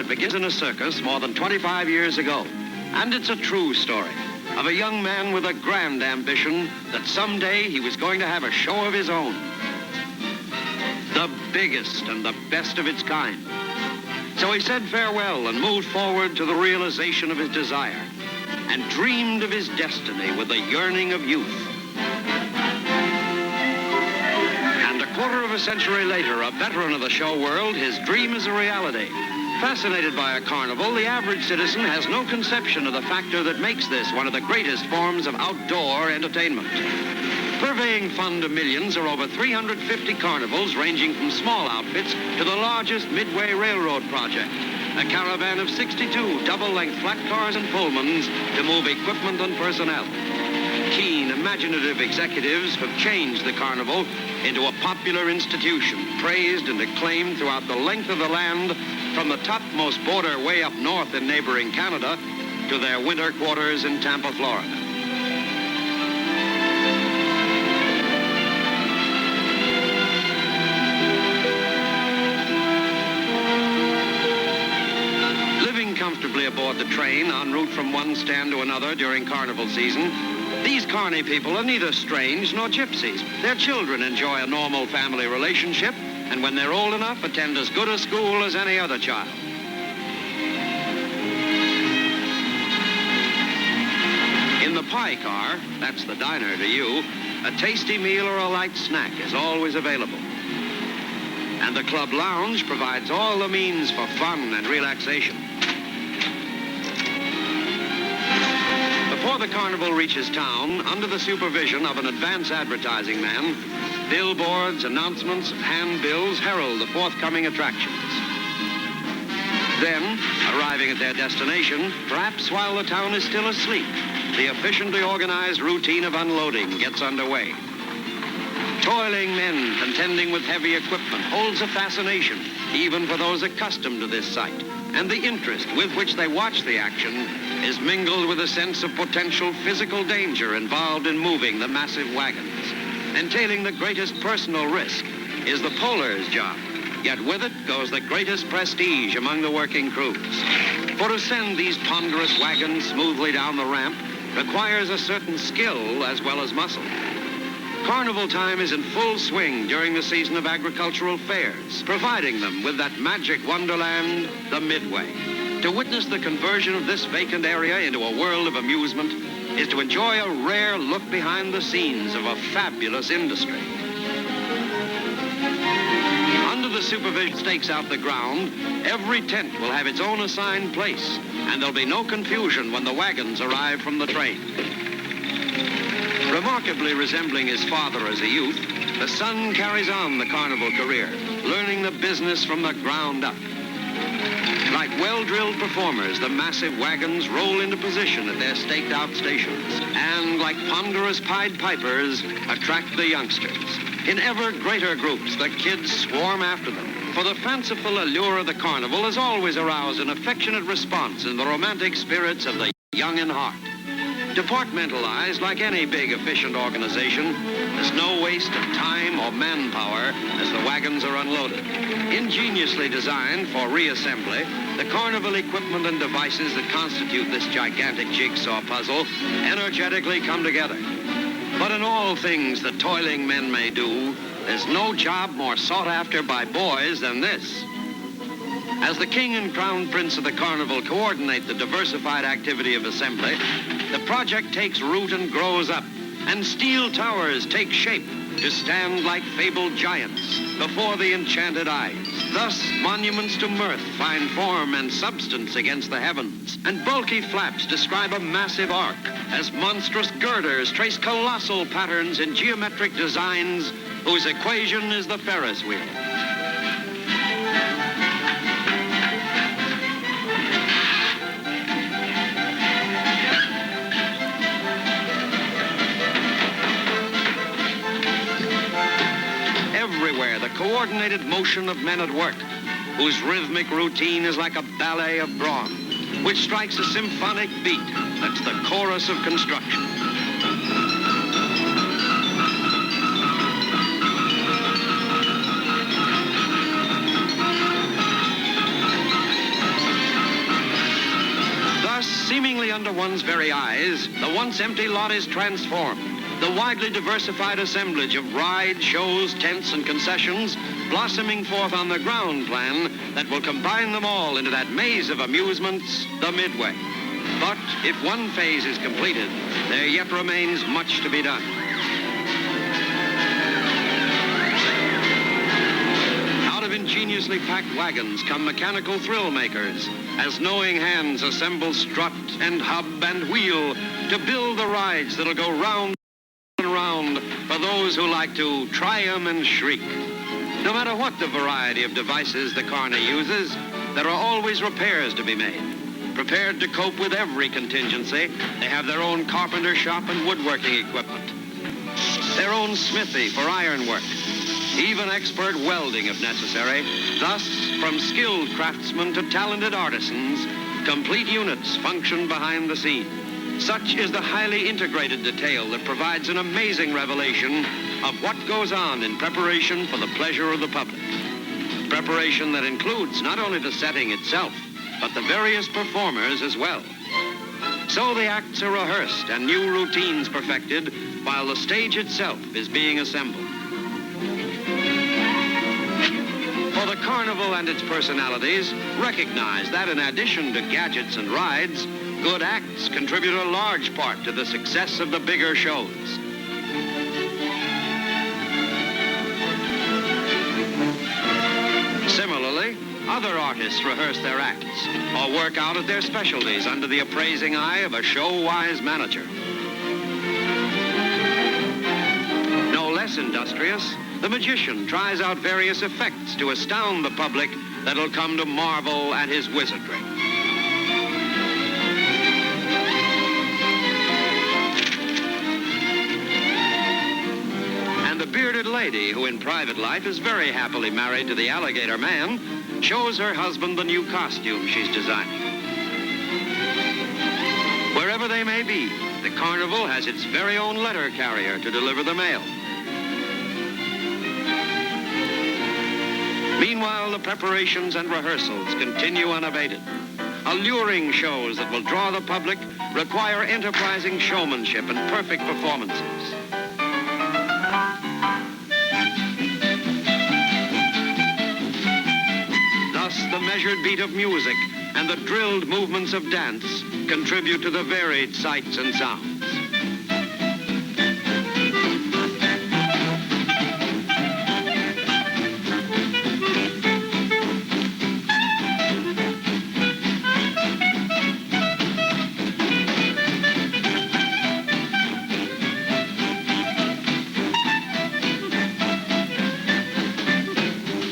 that begins in a circus more than 25 years ago. And it's a true story of a young man with a grand ambition that someday he was going to have a show of his own. The biggest and the best of its kind. So he said farewell and moved forward to the realization of his desire and dreamed of his destiny with the yearning of youth. And a quarter of a century later, a veteran of the show world, his dream is a reality. Fascinated by a carnival, the average citizen has no conception of the factor that makes this one of the greatest forms of outdoor entertainment. Purveying fun to millions are over 350 carnivals ranging from small outfits to the largest Midway railroad project, a caravan of 62 double-length flat cars and Pullmans to move equipment and personnel. Keen, imaginative executives have changed the carnival into a popular institution, praised and acclaimed throughout the length of the land, from the topmost border way up north in neighboring Canada to their winter quarters in Tampa, Florida. Living comfortably aboard the train en route from one stand to another during carnival season, these carny people are neither strange nor gypsies. Their children enjoy a normal family relationship, and when they're old enough, attend as good a school as any other child. In the pie car, that's the diner to you, a tasty meal or a light snack is always available. And the club lounge provides all the means for fun and relaxation. Before the carnival reaches town, under the supervision of an advance advertising man, billboards, announcements, and handbills herald the forthcoming attractions. Then, arriving at their destination, perhaps while the town is still asleep, the efficiently organized routine of unloading gets underway. Toiling men contending with heavy equipment holds a fascination, even for those accustomed to this sight. And the interest with which they watch the action is mingled with a sense of potential physical danger involved in moving the massive wagons. Entailing the greatest personal risk is the poler's job, yet with it goes the greatest prestige among the working crews. For to send these ponderous wagons smoothly down the ramp requires a certain skill as well as muscle. Carnival time is in full swing during the season of agricultural fairs, providing them with that magic wonderland, the Midway. To witness the conversion of this vacant area into a world of amusement is to enjoy a rare look behind the scenes of a fabulous industry. Under the supervision stakes out the ground, every tent will have its own assigned place, and there'll be no confusion when the wagons arrive from the train. Remarkably resembling his father as a youth, the son carries on the carnival career, learning the business from the ground up. Like well-drilled performers, the massive wagons roll into position at their staked-out stations, and like ponderous Pied Pipers, attract the youngsters. In ever greater groups, the kids swarm after them, for the fanciful allure of the carnival has always aroused an affectionate response in the romantic spirits of the young in heart. Departmentalized like any big, efficient organization, there's no waste of time or manpower as the wagons are unloaded. Ingeniously designed for reassembly, the carnival equipment and devices that constitute this gigantic jigsaw puzzle energetically come together. But in all things that toiling men may do, there's no job more sought after by boys than this. As the king and crown prince of the carnival coordinate the diversified activity of assembly, the project takes root and grows up, and steel towers take shape to stand like fabled giants before the enchanted eyes. Thus, monuments to mirth find form and substance against the heavens, and bulky flaps describe a massive arc, as monstrous girders trace colossal patterns in geometric designs whose equation is the Ferris wheel. Everywhere, the coordinated motion of men at work, whose rhythmic routine is like a ballet of brawn, which strikes a symphonic beat that's the chorus of construction. Thus, seemingly under one's very eyes, the once empty lot is transformed. The widely diversified assemblage of rides, shows, tents, and concessions blossoming forth on the ground plan that will combine them all into that maze of amusements, the Midway. But if one phase is completed, there yet remains much to be done. Out of ingeniously packed wagons come mechanical thrill makers, as knowing hands assemble strut and hub and wheel to build the rides that'll go round and round for those who like to try 'em and shriek. No matter what the variety of devices the Carney uses, there are always repairs to be made. Prepared to cope with every contingency, they have their own carpenter shop and woodworking equipment, their own smithy for ironwork, even expert welding if necessary. Thus, from skilled craftsmen to talented artisans, complete units function behind the scene. Such is the highly integrated detail that provides an amazing revelation of what goes on in preparation for the pleasure of the public. Preparation that includes not only the setting itself, but the various performers as well. So the acts are rehearsed and new routines perfected while the stage itself is being assembled. For the carnival and its personalities recognize that in addition to gadgets and rides, good acts contribute a large part to the success of the bigger shows. Similarly, other artists rehearse their acts or work out at their specialties under the appraising eye of a show-wise manager. No less industrious, the magician tries out various effects to astound the public that'll come to marvel at his wizardry. And the bearded lady, who in private life is very happily married to the alligator man, shows her husband the new costume she's designing. Wherever they may be, the carnival has its very own letter carrier to deliver the mail. Meanwhile, the preparations and rehearsals continue unabated. Alluring shows that will draw the public require enterprising showmanship and perfect performances. Thus, the measured beat of music and the drilled movements of dance contribute to the varied sights and sounds.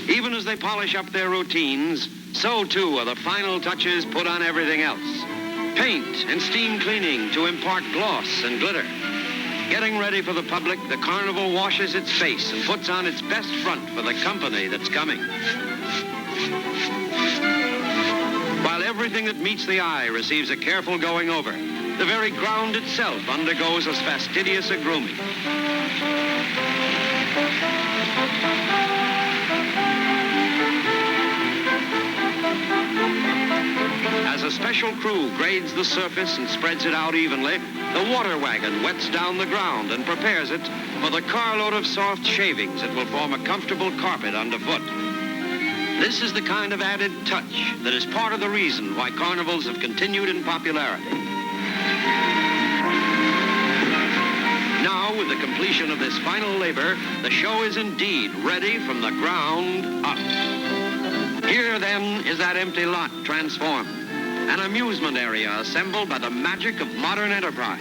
Even as they polish up their routines, so too are the final touches put on everything else. Paint and steam cleaning to impart gloss and glitter. Getting ready for the public, the carnival washes its face and puts on its best front for the company that's coming. While everything that meets the eye receives a careful going over, the very ground itself undergoes as fastidious a grooming. As a special crew grades the surface and spreads it out evenly, the water wagon wets down the ground and prepares it for the carload of soft shavings that will form a comfortable carpet underfoot. This is the kind of added touch that is part of the reason why carnivals have continued in popularity. Now, with the completion of this final labor, the show is indeed ready from the ground up. Here, then, is that empty lot transformed. An amusement area assembled by the magic of modern enterprise.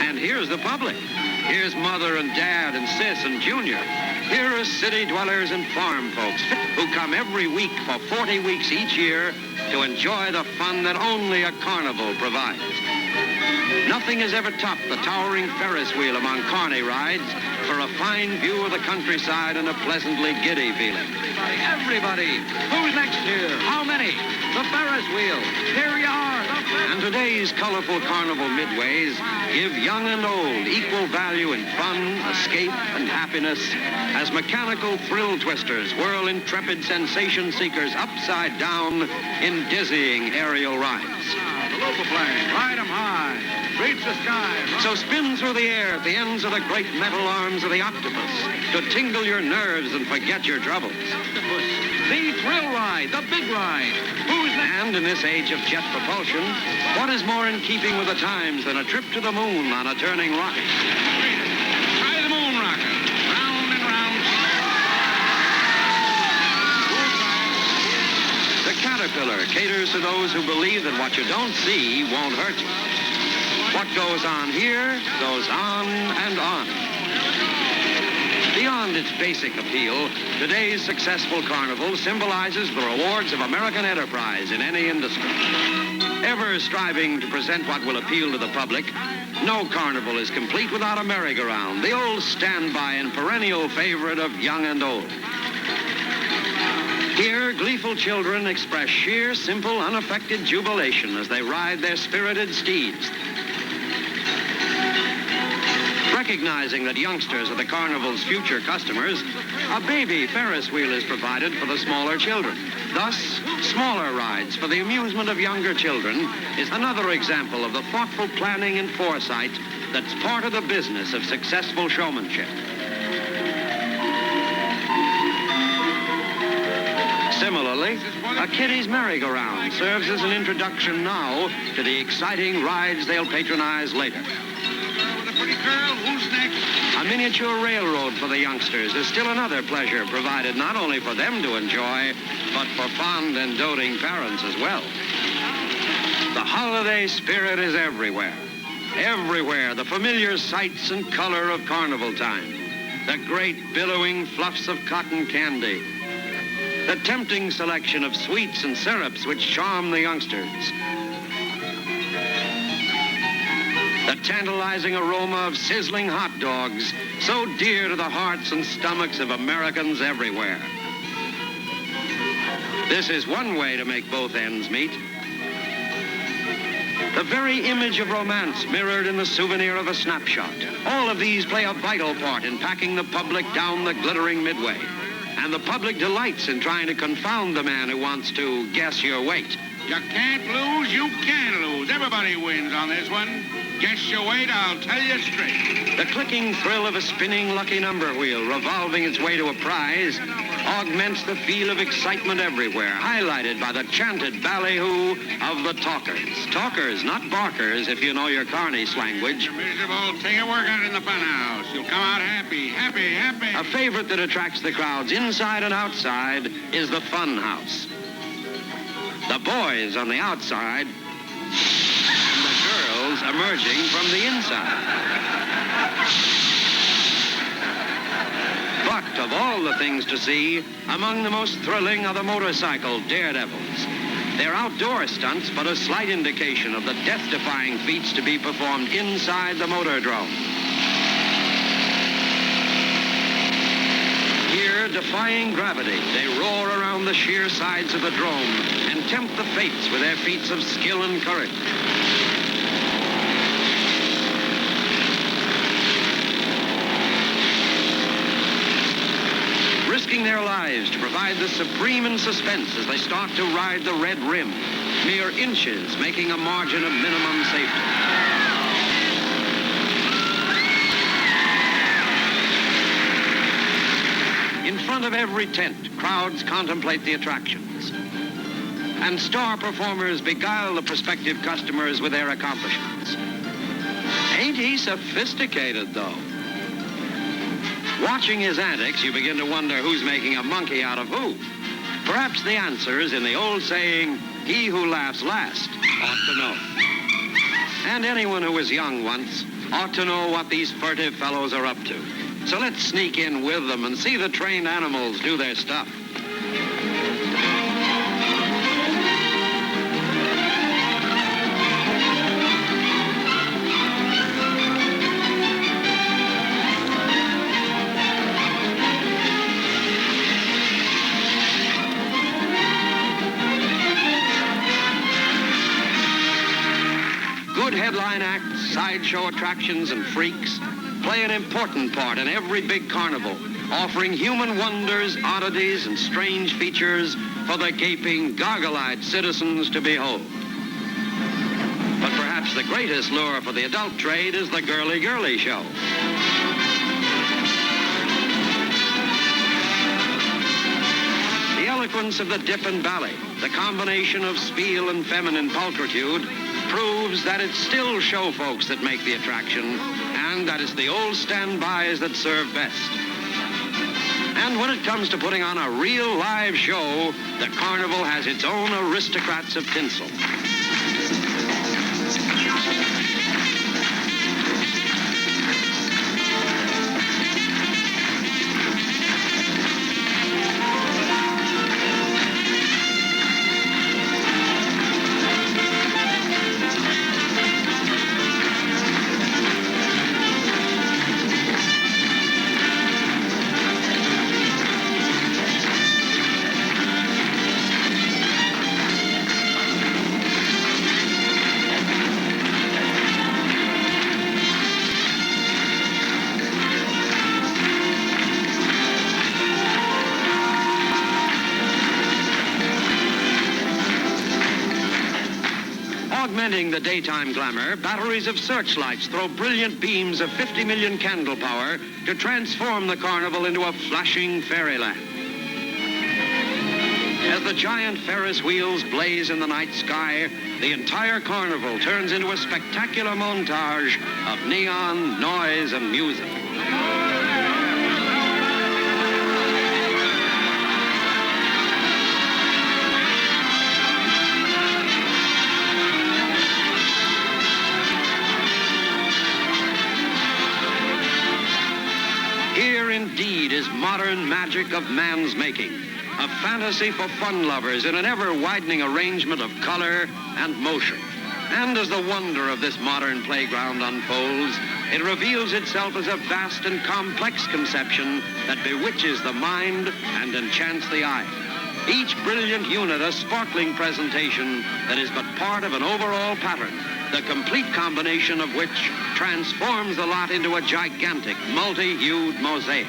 And here's the public. Here's Mother and Dad and Sis and Junior. Here are city dwellers and farm folks who come every week for 40 weeks each year to enjoy the fun that only a carnival provides. Nothing has ever topped the towering Ferris wheel among carny rides for a fine view of the countryside and a pleasantly giddy feeling. Everybody, who's next here? How many? The Ferris wheel. Here you are, the And today's colorful carnival midways give young and old equal value in fun, escape, and happiness as mechanical thrill twisters whirl intrepid sensation seekers upside down in dizzying aerial rides. The local plane, ride 'em high, reach the sky. So spin through the air at the ends of the great metal arms of the octopus to tingle your nerves and forget your troubles. The thrill ride, the big ride. Who's next? And in this age of jet propulsion, what is more in keeping with the times than a trip to the moon on a turning rocket? Try the moon rocket. Round and round. The caterpillar caters to those who believe that what you don't see won't hurt you. What goes on here goes on and on. Beyond its basic appeal, today's successful carnival symbolizes the rewards of American enterprise in any industry. Ever striving to present what will appeal to the public, no carnival is complete without a merry-go-round, the old standby and perennial favorite of young and old. Here, gleeful children express sheer, simple, unaffected jubilation as they ride their spirited steeds. Recognizing that youngsters are the carnival's future customers, a baby Ferris wheel is provided for the smaller children. Thus, smaller rides for the amusement of younger children is another example of the thoughtful planning and foresight that's part of the business of successful showmanship. Similarly, a kiddie's merry-go-round serves as an introduction now to the exciting rides they'll patronize later. Pretty girl, who's next? A miniature railroad for the youngsters is still another pleasure provided not only for them to enjoy, but for fond and doting parents as well. The holiday spirit is everywhere. Everywhere, the familiar sights and color of carnival time. The great billowing fluffs of cotton candy. The tempting selection of sweets and syrups which charm the youngsters. The tantalizing aroma of sizzling hot dogs, so dear to the hearts and stomachs of Americans everywhere. This is one way to make both ends meet. The very image of romance mirrored in the souvenir of a snapshot. All of these play a vital part in packing the public down the glittering midway. And the public delights in trying to confound the man who wants to guess your weight. You can't lose, you can lose. Everybody wins on this one. Guess your weight, I'll tell you straight. The clicking thrill of a spinning lucky number wheel revolving its way to a prize augments the feel of excitement everywhere, highlighted by the chanted ballyhoo of the talkers. Talkers, not barkers, if you know your Carney's language. Miserable, take a workout in the funhouse. You'll come out happy, happy, happy. A favorite that attracts the crowds inside and outside is the fun house. The boys on the outside, and the girls emerging from the inside. But of all the things to see, among the most thrilling are the motorcycle daredevils. They're outdoor stunts, but a slight indication of the death-defying feats to be performed inside the motordrome. Here, defying gravity, they roar around the sheer sides of the drome and tempt the fates with their feats of skill and courage. Risking their lives to provide the supreme in suspense as they start to ride the red rim, mere inches making a margin of minimum safety. In front of every tent, crowds contemplate the attractions. And star performers beguile the prospective customers with their accomplishments. Ain't he sophisticated, though? Watching his antics, you begin to wonder who's making a monkey out of who. Perhaps the answer is in the old saying, he who laughs last ought to know. And anyone who was young once ought to know what these furtive fellows are up to. So let's sneak in with them and see the trained animals do their stuff. Headline acts, sideshow attractions, and freaks play an important part in every big carnival, offering human wonders, oddities, and strange features for the gaping, goggle-eyed citizens to behold. But perhaps the greatest lure for the adult trade is the girly-girly show. The eloquence of the dip and ballet, the combination of spiel and feminine pulchritude, proves that it's still show folks that make the attraction, and that it's the old standbys that serve best. And when it comes to putting on a real live show, the carnival has its own aristocrats of tinsel. Augmenting the daytime glamour, batteries of searchlights throw brilliant beams of 50 million candle power to transform the carnival into a flashing fairyland. As the giant Ferris wheels blaze in the night sky, the entire carnival turns into a spectacular montage of neon, noise, and music. Here indeed is modern magic of man's making, a fantasy for fun lovers in an ever-widening arrangement of color and motion. And as the wonder of this modern playground unfolds, it reveals itself as a vast and complex conception that bewitches the mind and enchants the eye. Each brilliant unit a sparkling presentation that is but part of an overall pattern, the complete combination of which transforms the lot into a gigantic, multi-hued mosaic.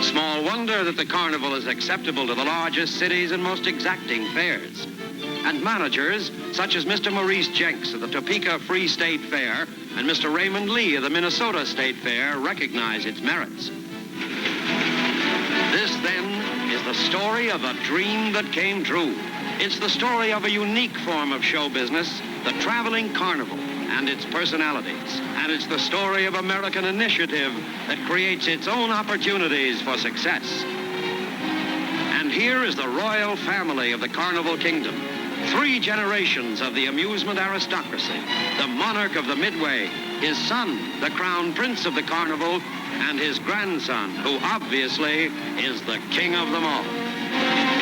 Small wonder that the carnival is acceptable to the largest cities and most exacting fairs. And managers, such as Mr. Maurice Jenks of the Topeka Free State Fair and Mr. Raymond Lee of the Minnesota State Fair, recognize its merits. This, then, is the story of a dream that came true. It's the story of a unique form of show business, the traveling carnival, and its personalities. And it's the story of American initiative that creates its own opportunities for success. And here is the royal family of the Carnival Kingdom. 3 generations of the amusement aristocracy, the monarch of the Midway, his son, the crown prince of the carnival, and his grandson, who obviously is the king of them all.